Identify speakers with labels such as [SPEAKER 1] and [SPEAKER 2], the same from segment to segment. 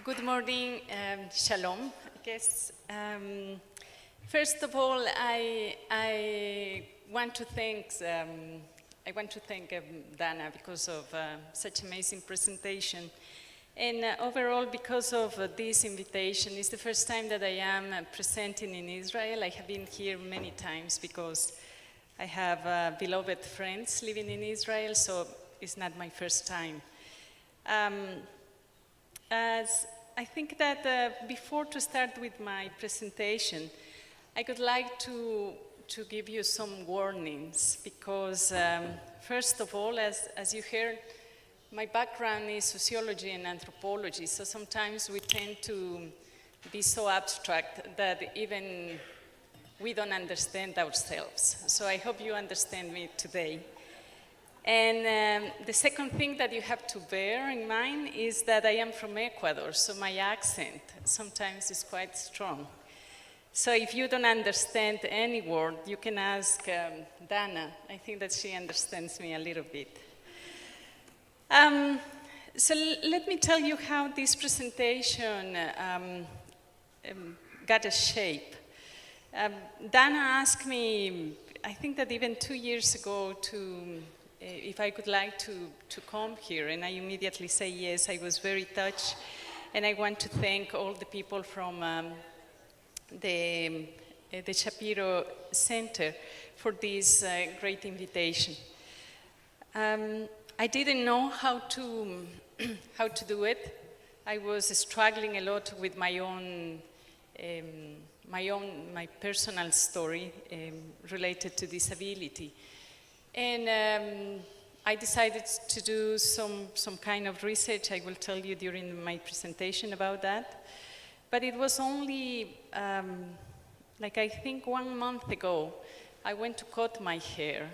[SPEAKER 1] Good morning, shalom. I guess first of all, I want to thank Dana because of such amazing presentation, and overall because of this invitation. It's the first time that I am presenting in Israel. I have been here many times because I have beloved friends living in Israel, so it's not my first time. As I think that before to start with my presentation, I would like to give you some warnings because first of all, as you heard, my background is sociology and anthropology, so sometimes we tend to be so abstract that even we don't understand ourselves. So I hope you understand me today. And the second thing that you have to bear in mind is that I am from Ecuador, so my accent sometimes is quite strong. So if you don't understand any word, you can ask Dana. I think that she understands me a little bit. So let me tell you how this presentation got a shape. Dana asked me, I think that even 2 years ago, if I would like to come here, and I immediately say yes. I was very touched, and I want to thank all the people from the Shapiro Center for this great invitation. I didn't know how to do it. I was struggling a lot with my personal story related to disability. And I decided to do some kind of research. I will tell you during my presentation about that. But it was only, like I think 1 month ago, I went to cut my hair.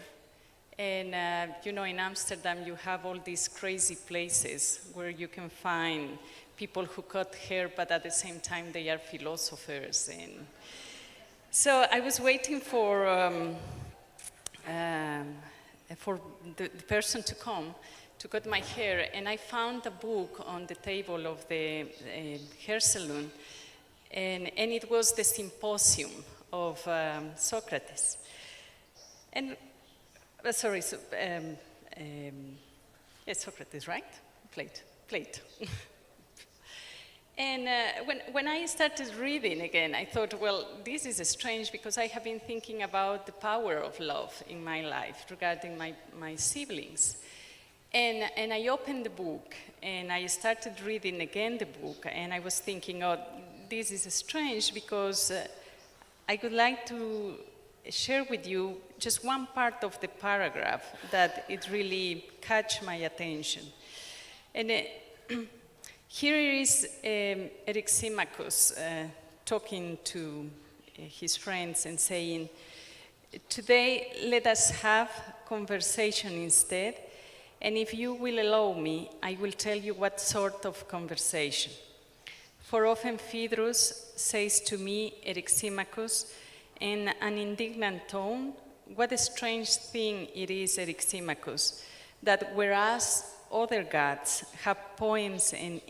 [SPEAKER 1] And you know, in Amsterdam, you have all these crazy places where you can find people who cut hair, but at the same time, they are philosophers. And so I was waiting for the person to come to cut my hair, and I found a book on the table of the hair salon, and it was the Symposium of Socrates. And sorry, yes, Socrates, right? Plate. And when I started reading again, I thought, well, this is strange because I have been thinking about the power of love in my life regarding my siblings. And I opened the book and I started reading again the book, and I was thinking, oh, this is strange because I would like to share with you just one part of the paragraph that it really caught my attention. And here is Eryximachus talking to his friends and saying, "Today let us have conversation instead, and if you will allow me, I will tell you what sort of conversation. For often Phaedrus says to me, Eryximachus, in an indignant tone, what a strange thing it is, Eryximachus, that whereas other gods have poems and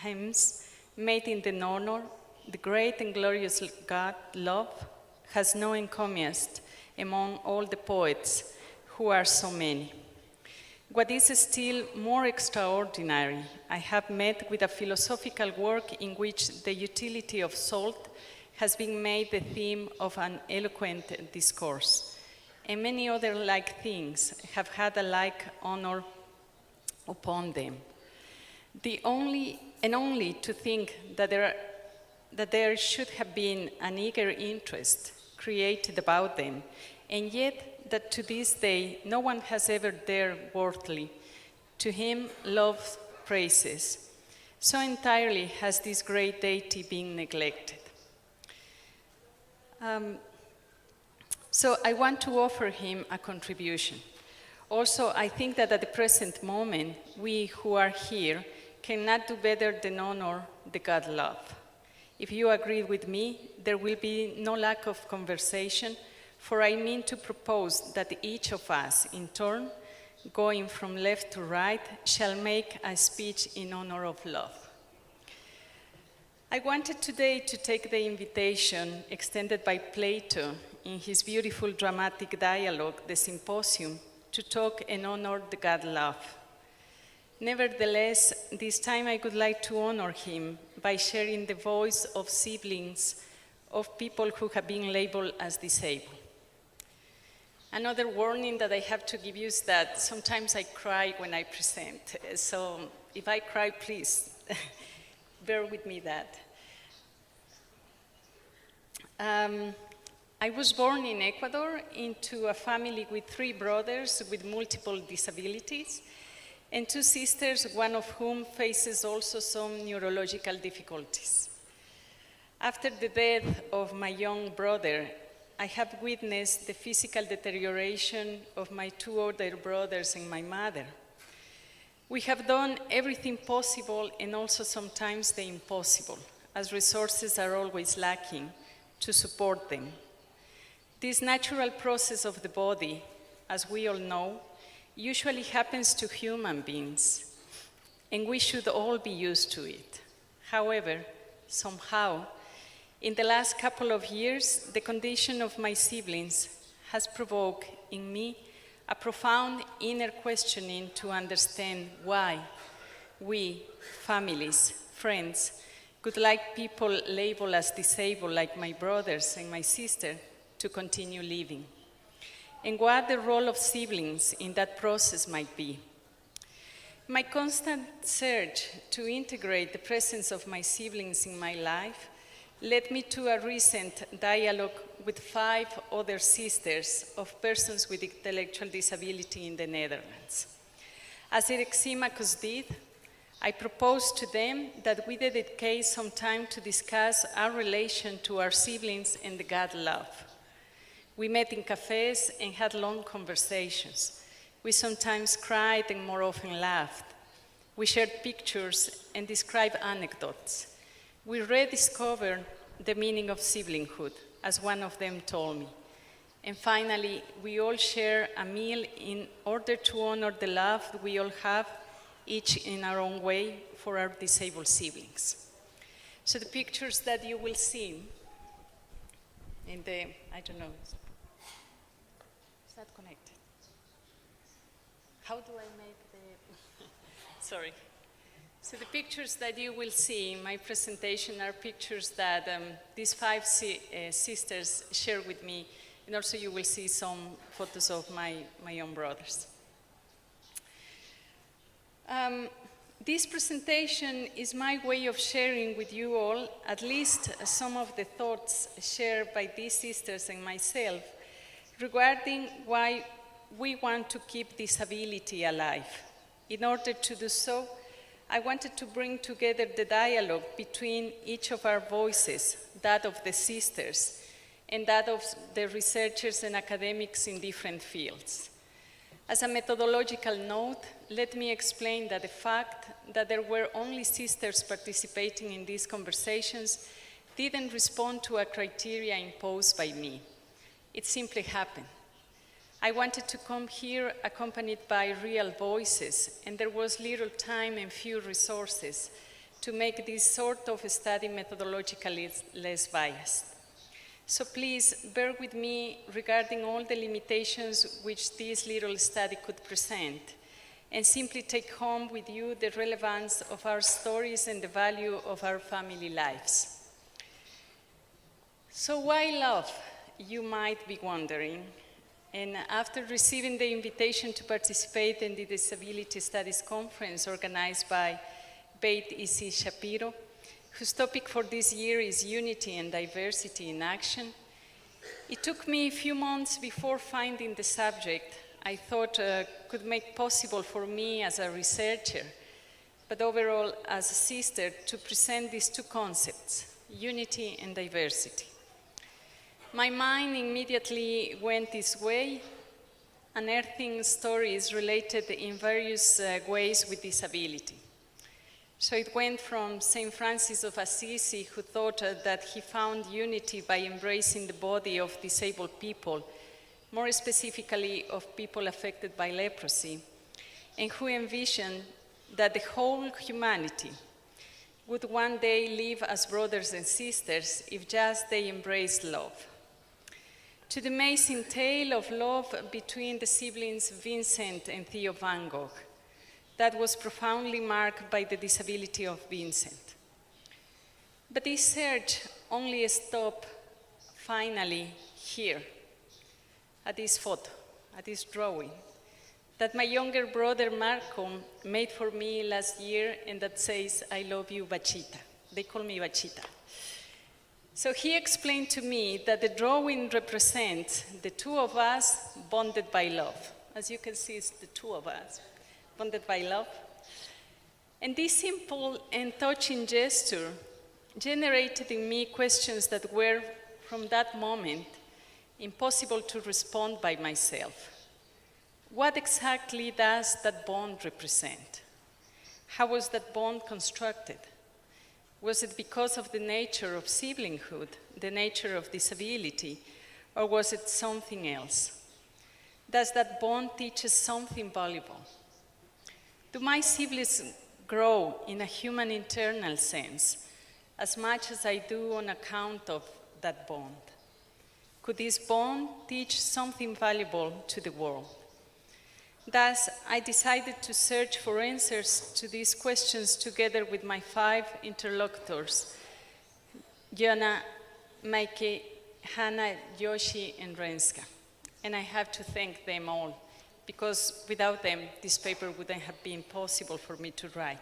[SPEAKER 1] hymns made in their honor, the great and glorious God, love, has no encomiast among all the poets who are so many. What is still more extraordinary, I have met with a philosophical work in which the utility of salt has been made the theme of an eloquent discourse, and many other like things have had a like honor upon them. Only to think that there should have been an eager interest created about them, and yet that to this day no one has ever dared worthily to him love praises. So entirely has this great deity been neglected. So I want to offer him a contribution. Also, I think that at the present moment, we who are here cannot do better than honor the God love. If you agree with me, there will be no lack of conversation, for I mean to propose that each of us, in turn, going from left to right, shall make a speech in honor of love. I wanted today to take the invitation extended by Plato in his beautiful dramatic dialogue, The Symposium, to talk and honor the God love. Nevertheless, this time I would like to honor him by sharing the voice of siblings of people who have been labeled as disabled. Another warning that I have to give you is that sometimes I cry when I present. So if I cry, please bear with me that. I was born in Ecuador into a family with 3 brothers with multiple disabilities and 2 sisters, one of whom faces also some neurological difficulties. After the death of my young brother, I have witnessed the physical deterioration of my 2 older brothers and my mother. We have done everything possible and also sometimes the impossible, as resources are always lacking, to support them. This natural process of the body, as we all know, usually happens to human beings, and we should all be used to it. However, somehow, in the last couple of years, the condition of my siblings has provoked in me a profound inner questioning to understand why we, families, friends, would like people labeled as disabled like my brothers and my sister to continue living, and what the role of siblings in that process might be. My constant search to integrate the presence of my siblings in my life led me to a recent dialogue with 5 other sisters of persons with intellectual disability in the Netherlands. As Eric Simakos did, I proposed to them that we dedicate some time to discuss our relation to our siblings and the God love. We met in cafes and had long conversations. We sometimes cried and more often laughed. We shared pictures and described anecdotes. We rediscovered the meaning of siblinghood, as one of them told me. And finally, we all share a meal in order to honor the love we all have, each in our own way, for our disabled siblings. So the pictures that you will see in the, I don't know, is that connected? How do I make the, sorry. So the pictures that you will see in my presentation are pictures that these 5 sisters share with me, and also you will see some photos of my own brothers. This presentation is my way of sharing with you all at least some of the thoughts shared by these sisters and myself regarding why we want to keep disability alive. In order to do so, I wanted to bring together the dialogue between each of our voices, that of the sisters, and that of the researchers and academics in different fields. As a methodological note, let me explain that the fact that there were only sisters participating in these conversations didn't respond to a criteria imposed by me. It simply happened. I wanted to come here accompanied by real voices, and there was little time and few resources to make this sort of study methodologically less biased. So please bear with me regarding all the limitations which this little study could present, and simply take home with you the relevance of our stories and the value of our family lives. So why love, you might be wondering. And after receiving the invitation to participate in the Disability Studies Conference organized by Beit Issie Shapiro, whose topic for this year is Unity and Diversity in Action, it took me a few months before finding the subject I thought could make possible for me as a researcher, but overall as a sister, to present these 2 concepts, unity and diversity. My mind immediately went this way, unearthing stories related in various ways with disability. So it went from St. Francis of Assisi, who thought that he found unity by embracing the body of disabled people, more specifically of people affected by leprosy, and who envisioned that the whole humanity, would one day live as brothers and sisters if just they embraced love. To the amazing tale of love between the siblings Vincent and Theo van Gogh, that was profoundly marked by the disability of Vincent. But this search only stopped finally here, at this photo, at this drawing, that my younger brother Marco made for me last year, and that says, "I love you, Bachita." They call me Bachita. So he explained to me that the drawing represents the two of us bonded by love. As you can see, it's the two of us bonded by love. And this simple and touching gesture generated in me questions that were, from that moment, impossible to respond by myself. What exactly does that bond represent? How was that bond constructed? Was it because of the nature of siblinghood, the nature of disability, or was it something else? Does that bond teach us something valuable? Do my siblings grow in a human internal sense as much as I do on account of that bond? Could this bond teach something valuable to the world? Thus, I decided to search for answers to these questions together with my 5 interlocutors, Jana, Maike, Hannah, Yoshi, and Renska. And I have to thank them all, because without them, this paper wouldn't have been possible for me to write.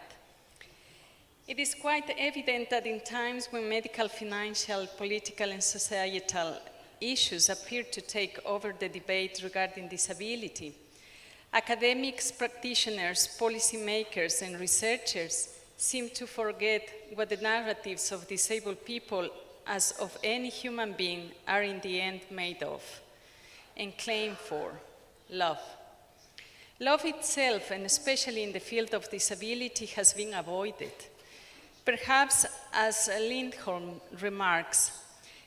[SPEAKER 1] It is quite evident that in times when medical, financial, political, and societal issues appear to take over the debate regarding disability, academics, practitioners, policymakers, and researchers seem to forget what the narratives of disabled people, as of any human being, are in the end made of and claim for: love. Love itself, and especially in the field of disability, has been avoided. Perhaps, as Lindholm remarks,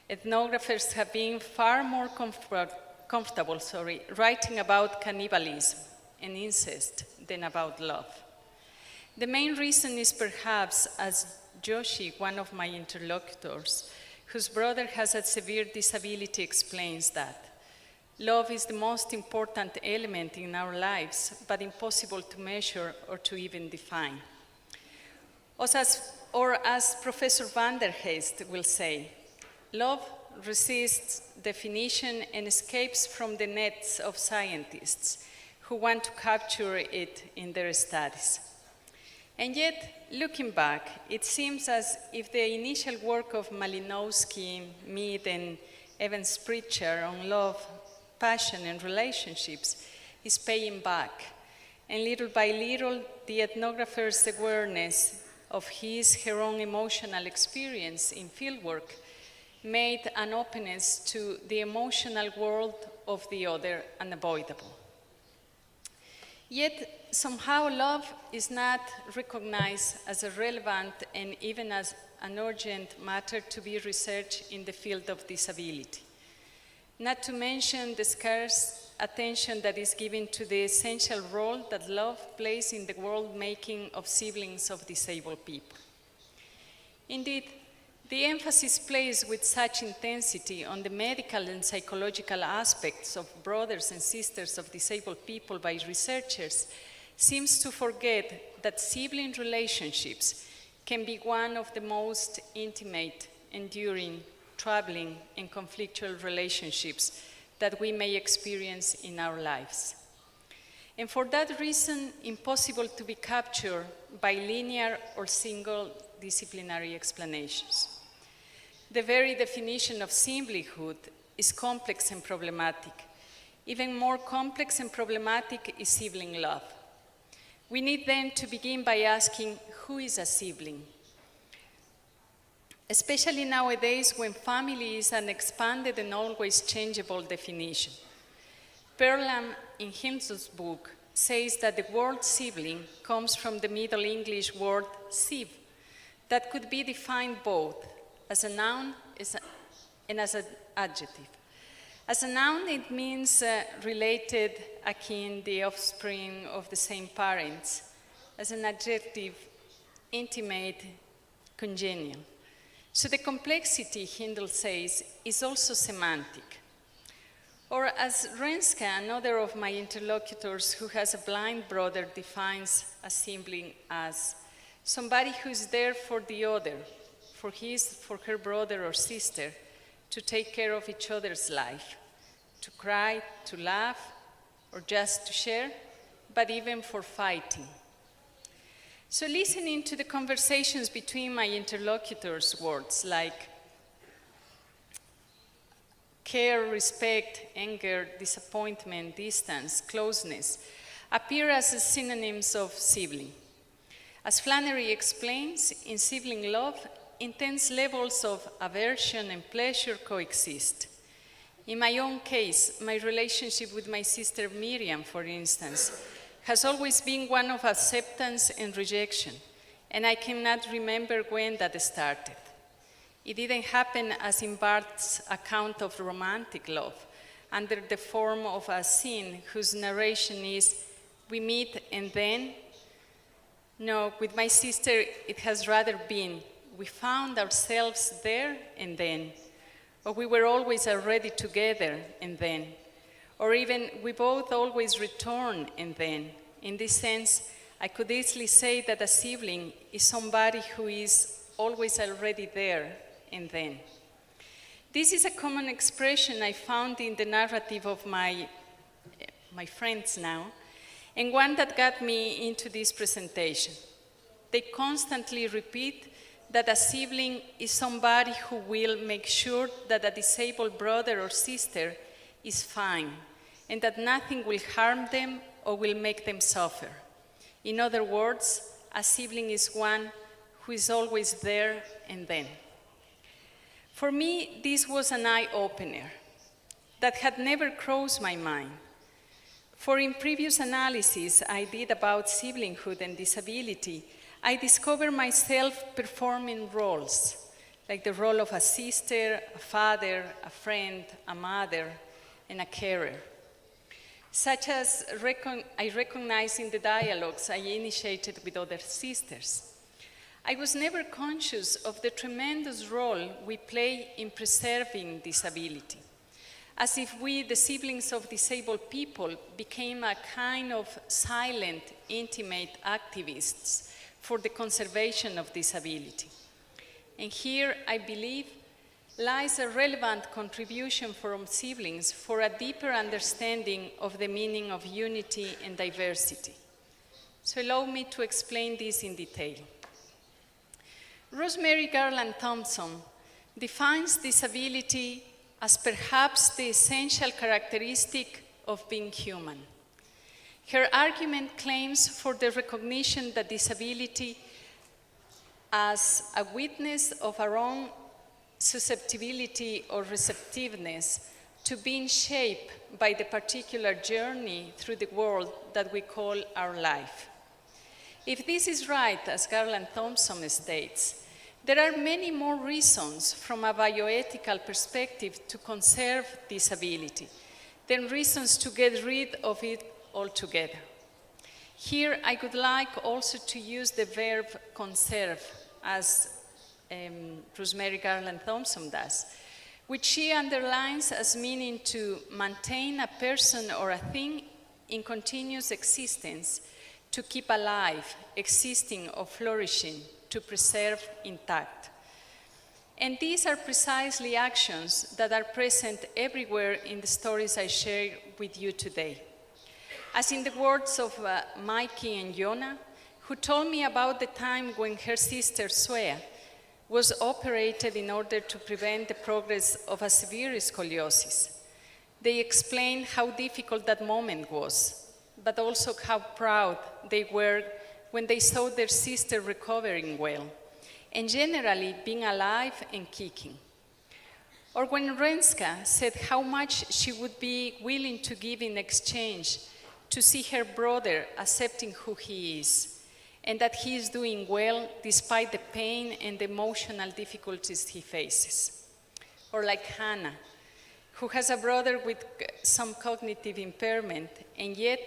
[SPEAKER 1] ethnographers have been far more comfortable writing about cannibalism and incest than about love. The main reason is perhaps, as Joshi, one of my interlocutors, whose brother has a severe disability, explains, that love is the most important element in our lives, but impossible to measure or to even define. Or as Professor van der Heest will say, love resists definition and escapes from the nets of scientists who want to capture it in their studies. And yet, looking back, it seems as if the initial work of Malinowski, Mead, and Evans Pritchard on love, passion, and relationships is paying back. And little by little, the ethnographer's awareness of her own emotional experience in fieldwork made an openness to the emotional world of the other unavoidable. Yet, somehow love is not recognized as a relevant and even as an urgent matter to be researched in the field of disability. Not to mention the scarce attention that is given to the essential role that love plays in the world-making of siblings of disabled people. Indeed, the emphasis placed with such intensity on the medical and psychological aspects of brothers and sisters of disabled people by researchers seems to forget that sibling relationships can be one of the most intimate, enduring, troubling, and conflictual relationships that we may experience in our lives. And for that reason, impossible to be captured by linear or single disciplinary explanations. The very definition of siblinghood is complex and problematic. Even more complex and problematic is sibling love. We need then to begin by asking, who is a sibling? Especially nowadays when family is an expanded and always changeable definition. Perlam, in Hilton's book, says that the word sibling comes from the Middle English word sib, that could be defined both as a noun and as an adjective. As a noun, it means related, akin, the offspring of the same parents. As an adjective, intimate, congenial. So the complexity, Hindle says, is also semantic. Or as Renska, another of my interlocutors who has a blind brother, defines a sibling as somebody who's there for the other, for her brother or sister, to take care of each other's life, to cry, to laugh, or just to share, but even for fighting. So listening to the conversations between my interlocutors, words like care, respect, anger, disappointment, distance, closeness, appear as synonyms of sibling. As Flannery explains, in sibling love, intense levels of aversion and pleasure coexist. In my own case, my relationship with my sister Miriam, for instance, has always been one of acceptance and rejection, and I cannot remember when that started. It didn't happen as in Barth's account of romantic love, under the form of a scene whose narration is, we meet and then. No, with my sister, it has rather been, we found ourselves there and then, or we were always already together and then, or even we both always return and then. In this sense, I could easily say that a sibling is somebody who is always already there and then. This is a common expression I found in the narrative of my friends now, and one that got me into this presentation. They constantly repeat that a sibling is somebody who will make sure that a disabled brother or sister is fine, and that nothing will harm them or will make them suffer. In other words, a sibling is one who is always there and then. For me, this was an eye-opener that had never crossed my mind. For in previous analysis I did about siblinghood and disability, I discovered myself performing roles, like the role of a sister, a father, a friend, a mother, and a carer. Such as I recognize in the dialogues I initiated with other sisters. I was never conscious of the tremendous role we play in preserving disability, as if we, the siblings of disabled people, became a kind of silent, intimate activists for the conservation of disability. And here, I believe, lies a relevant contribution from siblings for a deeper understanding of the meaning of unity and diversity. So allow me to explain this in detail. Rosemary Garland Thompson defines disability as perhaps the essential characteristic of being human. Her argument claims for the recognition that disability as a witness of our own susceptibility or receptiveness to being shaped by the particular journey through the world that we call our life. If this is right, as Garland Thompson states, there are many more reasons from a bioethical perspective to conserve disability than reasons to get rid of it altogether. Here, I would like also to use the verb conserve, as Rosemary Garland Thompson does, which she underlines as meaning to maintain a person or a thing in continuous existence, to keep alive, existing or flourishing, to preserve intact. And these are precisely actions that are present everywhere in the stories I share with you today. As in the words of Mikey and Yona, who told me about the time when her sister Svea was operated in order to prevent the progress of a severe scoliosis. They explained how difficult that moment was, but also how proud they were when they saw their sister recovering well, and generally being alive and kicking. Or when Renska said how much she would be willing to give in exchange to see her brother accepting who he is, and that he is doing well despite the pain and the emotional difficulties he faces. Or like Hannah, who has a brother with some cognitive impairment, and yet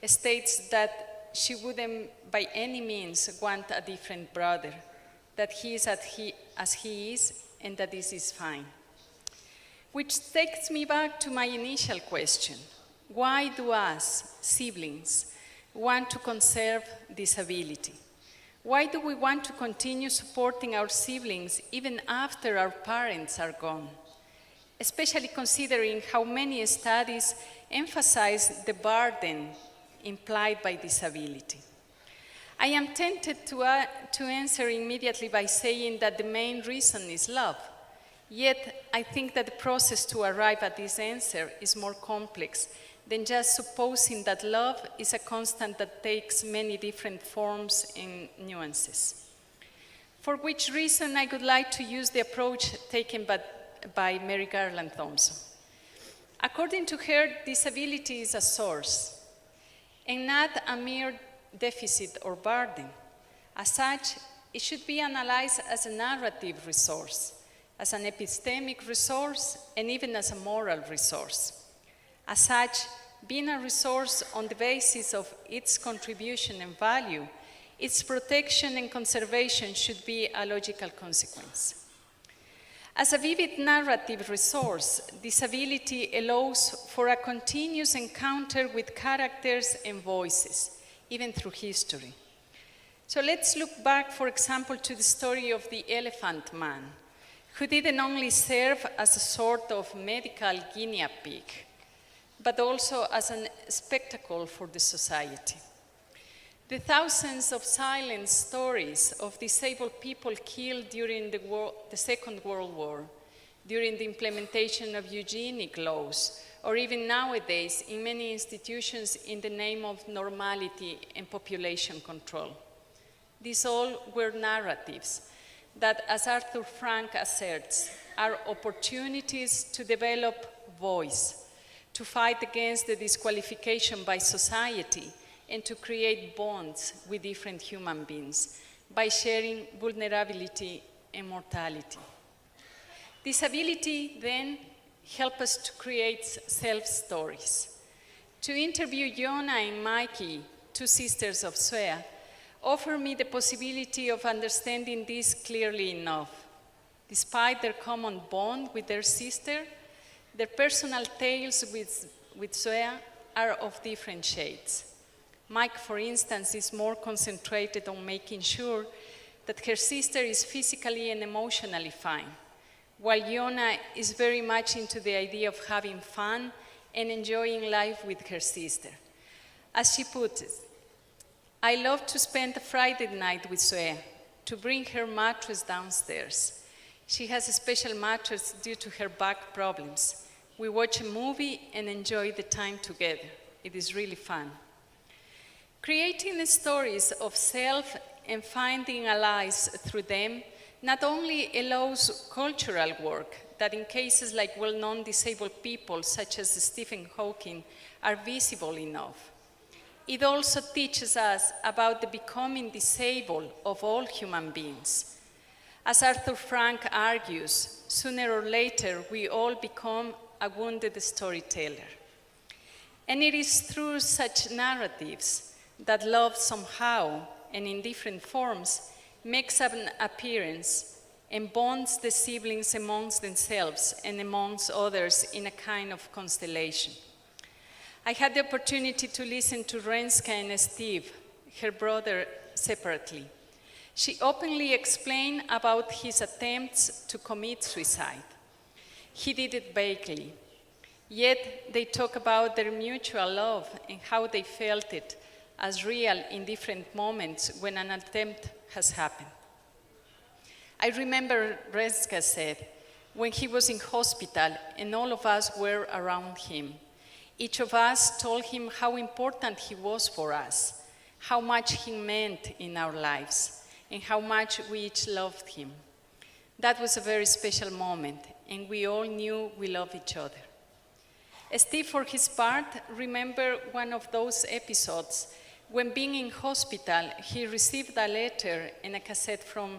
[SPEAKER 1] states that she wouldn't by any means want a different brother, that he is as he is, and that this is fine. Which takes me back to my initial question. Why do us, siblings, want to conserve disability? Why do we want to continue supporting our siblings even after our parents are gone? Especially considering how many studies emphasize the burden implied by disability. I am tempted to answer immediately by saying that the main reason is love. Yet, I think that the process to arrive at this answer is more complex than just supposing that love is a constant that takes many different forms and nuances. For which reason, I would like to use the approach taken by Mary Garland Thompson. According to her, disability is a source, and not a mere deficit or burden. As such, it should be analyzed as a narrative resource, as an epistemic resource, and even as a moral resource. As such, being a resource on the basis of its contribution and value, its protection and conservation should be a logical consequence. As a vivid narrative resource, disability allows for a continuous encounter with characters and voices, even through history. So let's look back, for example, to the story of the Elephant Man, who didn't only serve as a sort of medical guinea pig, but also as a spectacle for the society. The thousands of silent stories of disabled people killed during the Second World War, during the implementation of eugenic laws, or even nowadays in many institutions in the name of normality and population control. These all were narratives that, as Arthur Frank asserts, are opportunities to develop voice, to fight against the disqualification by society, and to create bonds with different human beings by sharing vulnerability and mortality. Disability, then, helps us to create self-stories. To interview Yona and Mikey, two sisters of Svea, offered me the possibility of understanding this clearly enough. Despite their common bond with their sister, their personal tales with Svea are of different shades. Mike, for instance, is more concentrated on making sure that her sister is physically and emotionally fine, while Yona is very much into the idea of having fun and enjoying life with her sister. As she puts it, I love to spend a Friday night with Svea, to bring her mattress downstairs. She has a special mattress due to her back problems. We watch a movie and enjoy the time together. It is really fun. Creating stories of self and finding allies through them not only allows cultural work that in cases like well-known disabled people such as Stephen Hawking are visible enough. It also teaches us about the becoming disabled of all human beings. As Arthur Frank argues, sooner or later we all become a wounded storyteller. And it is through such narratives that love somehow, and in different forms, makes an appearance and bonds the siblings amongst themselves and amongst others in a kind of constellation. I had the opportunity to listen to Renska and Steve, her brother, separately. She openly explained about his attempts to commit suicide. He did it vaguely. Yet they talk about their mutual love and how they felt it as real in different moments when an attempt has happened. I remember Renska said, when he was in hospital and all of us were around him, each of us told him how important he was for us, how much he meant in our lives, and how much we each loved him. That was a very special moment, and we all knew we loved each other. Steve, for his part, remembered one of those episodes when, being in hospital, he received a letter and a cassette from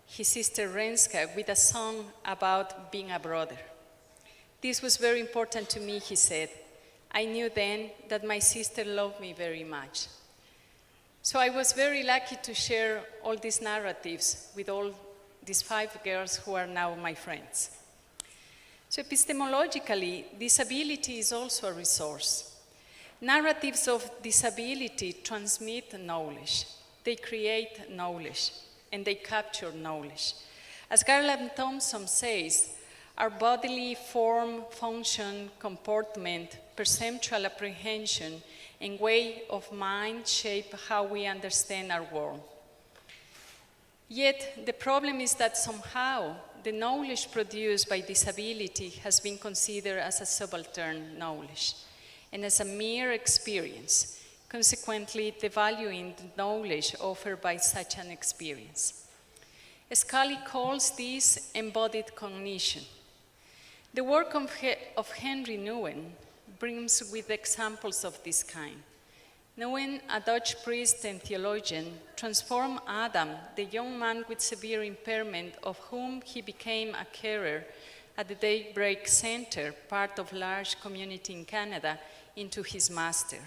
[SPEAKER 1] his sister Renska with a song about being a brother. This was very important to me, he said. I knew then that my sister loved me very much. So I was very lucky to share all these narratives with all these 5 girls who are now my friends. So epistemologically, disability is also a resource. Narratives of disability transmit knowledge. They create knowledge, and they capture knowledge. As Garland Thompson says, our bodily form, function, comportment, perceptual apprehension, and way of mind shape how we understand our world. Yet, the problem is that somehow the knowledge produced by disability has been considered as a subaltern knowledge and as a mere experience, consequently devaluing the knowledge offered by such an experience. Scully calls this embodied cognition. The work of Henry Nouwen brings with examples of this kind. Nouwen, a Dutch priest and theologian, transformed Adam, the young man with severe impairment of whom he became a carer at the Daybreak Center, part of a large community in Canada, into his master.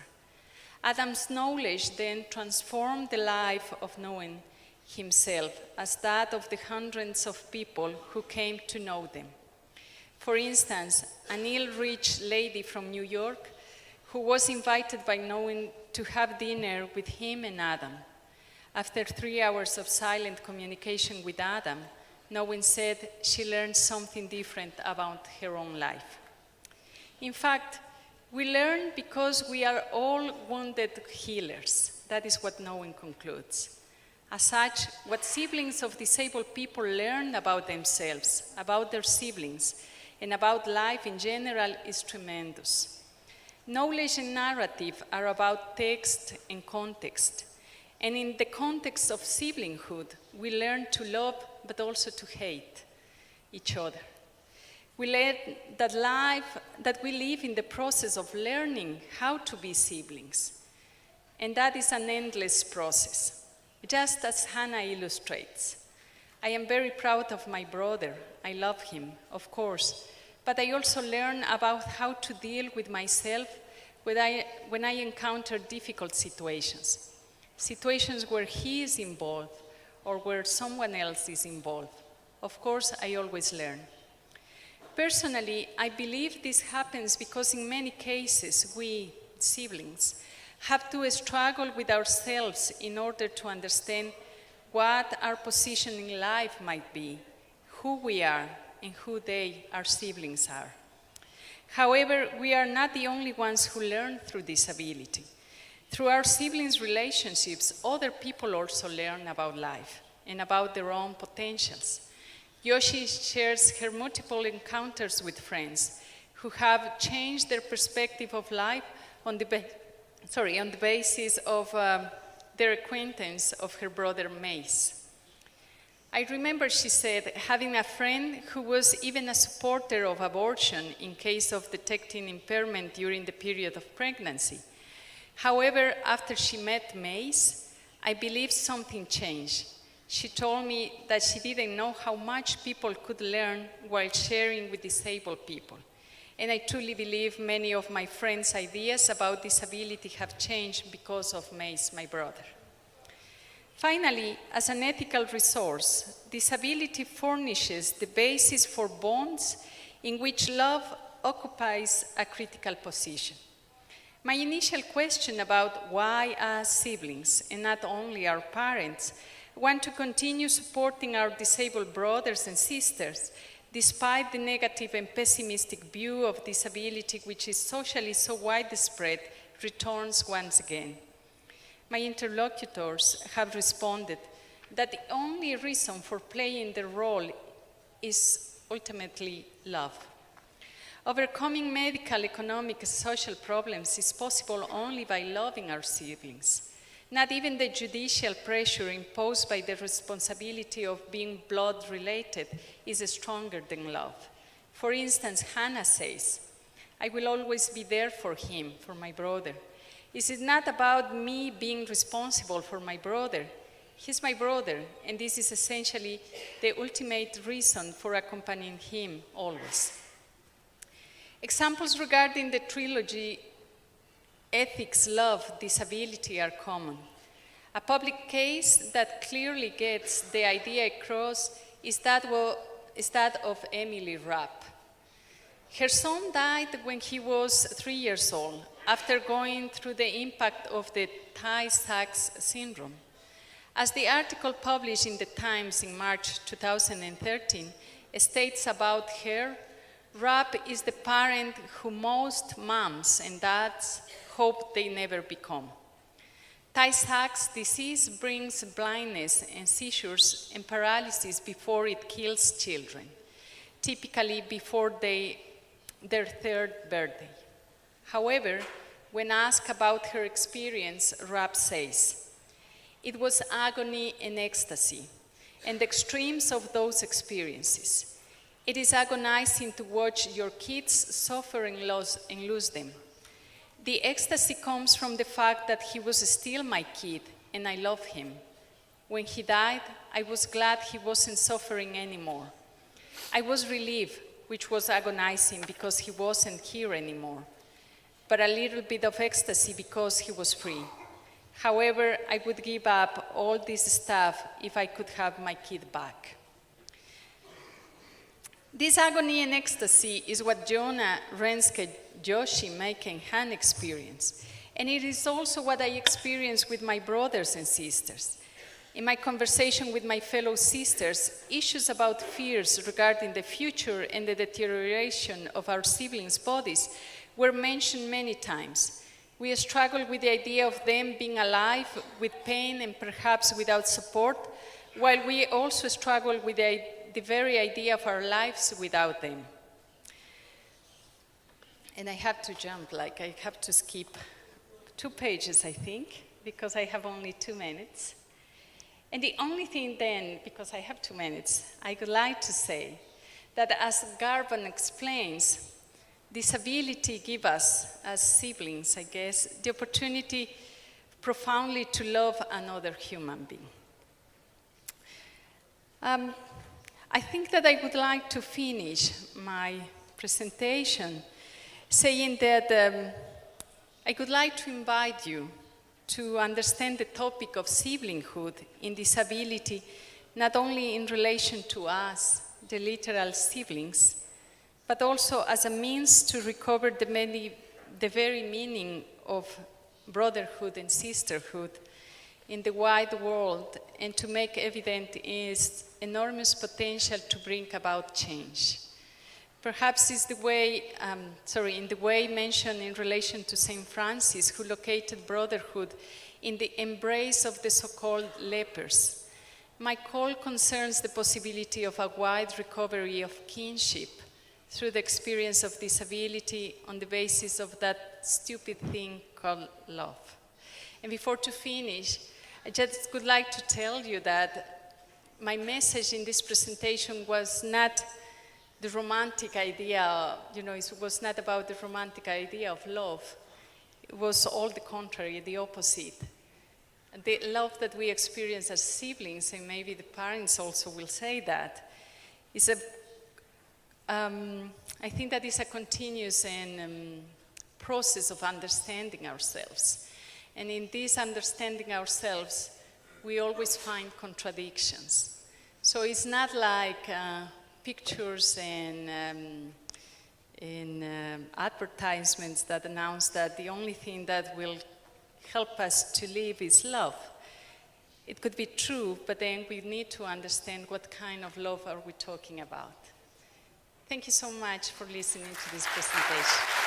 [SPEAKER 1] Adam's knowledge then transformed the life of Nouwen himself as that of the hundreds of people who came to know them. For instance, an ill-rich lady from New York who was invited by Nouwen to have dinner with him and Adam. After 3 hours of silent communication with Adam, Nouwen said she learned something different about her own life. In fact, we learn because we are all wounded healers. That is what Nouwen concludes. As such, what siblings of disabled people learn about themselves, about their siblings, and about life in general is tremendous. Knowledge and narrative are about text and context. And in the context of siblinghood, we learn to love but also to hate each other. We learn that we live in the process of learning how to be siblings. And that is an endless process, just as Hannah illustrates. I am very proud of my brother. I love him, of course, but I also learn about how to deal with myself when I encounter difficult situations. Situations where he is involved or where someone else is involved. Of course, I always learn. Personally, I believe this happens because in many cases, we, siblings, have to struggle with ourselves in order to understand what our position in life might be, who we are, and who they, our siblings, are. However, we are not the only ones who learn through disability. Through our siblings' relationships, other people also learn about life and about their own potentials. Yoshi shares her multiple encounters with friends who have changed their perspective of life on the basis of their acquaintance of her brother Mace. I remember she said, having a friend who was even a supporter of abortion in case of detecting impairment during the period of pregnancy. However, after she met Mace, I believe something changed. She told me that she didn't know how much people could learn while sharing with disabled people. And I truly believe many of my friends' ideas about disability have changed because of Mace, my brother. Finally, as an ethical resource, disability furnishes the basis for bonds in which love occupies a critical position. My initial question about why as siblings, and not only our parents, want to continue supporting our disabled brothers and sisters, despite the negative and pessimistic view of disability which is socially so widespread, returns once again. My interlocutors have responded that the only reason for playing the role is ultimately love. Overcoming medical, economic, and social problems is possible only by loving our siblings. Not even the judicial pressure imposed by the responsibility of being blood-related is stronger than love. For instance, Hannah says, I will always be there for him, for my brother. Is it not about me being responsible for my brother? He's my brother, and this is essentially the ultimate reason for accompanying him always. Examples regarding the trilogy ethics, love, disability are common. A public case that clearly gets the idea across is that of Emily Rapp. Her son died when he was 3 years old, after going through the impact of the Tay-Sachs syndrome. As the article published in the Times in March 2013 states about her, Rapp is the parent who most moms and dads hope they never become. Tay-Sachs disease brings blindness and seizures and paralysis before it kills children, typically before their third birthday. However, when asked about her experience, Rapp says, "It was agony and ecstasy, and the extremes of those experiences. It is agonizing to watch your kids suffer and lose them. The ecstasy comes from the fact that he was still my kid, and I love him. When he died, I was glad he wasn't suffering anymore. I was relieved, which was agonizing because he wasn't here anymore, but a little bit of ecstasy because he was free. However, I would give up all this stuff if I could have my kid back." This agony and ecstasy is what Jonah, Renske, Joshi, Meike, and Han experience. And it is also what I experience with my brothers and sisters. In my conversation with my fellow sisters, issues about fears regarding the future and the deterioration of our siblings' bodies were mentioned many times. We struggle with the idea of them being alive, with pain and perhaps without support, while we also struggle with the very idea of our lives without them. And I have to jump, like I have to skip 2 pages, I think, because I have only 2 minutes. And the only thing then, because I have 2 minutes, I would like to say that as Garvan explains, disability gives us, as siblings, I guess, the opportunity profoundly to love another human being. I think that I would like to finish my presentation saying that I would like to invite you to understand the topic of siblinghood in disability, not only in relation to us, the literal siblings, but also as a means to recover the very meaning of brotherhood and sisterhood in the wide world, and to make evident its enormous potential to bring about change. Perhaps it's the way, in the way mentioned in relation to St. Francis, who located brotherhood in the embrace of the so-called lepers. My call concerns the possibility of a wide recovery of kinship through the experience of disability on the basis of that stupid thing called love. And before to finish, I just would like to tell you that my message in this presentation was not the romantic idea, it was not about the romantic idea of love. It was all the contrary, the opposite. The love that we experience as siblings, and maybe the parents also will say that, is I think that is a continuous process of understanding ourselves. And in this understanding ourselves, we always find contradictions. So it's not like pictures and advertisements that announce that the only thing that will help us to live is love. It could be true, but then we need to understand what kind of love are we talking about. Thank you so much for listening to this presentation.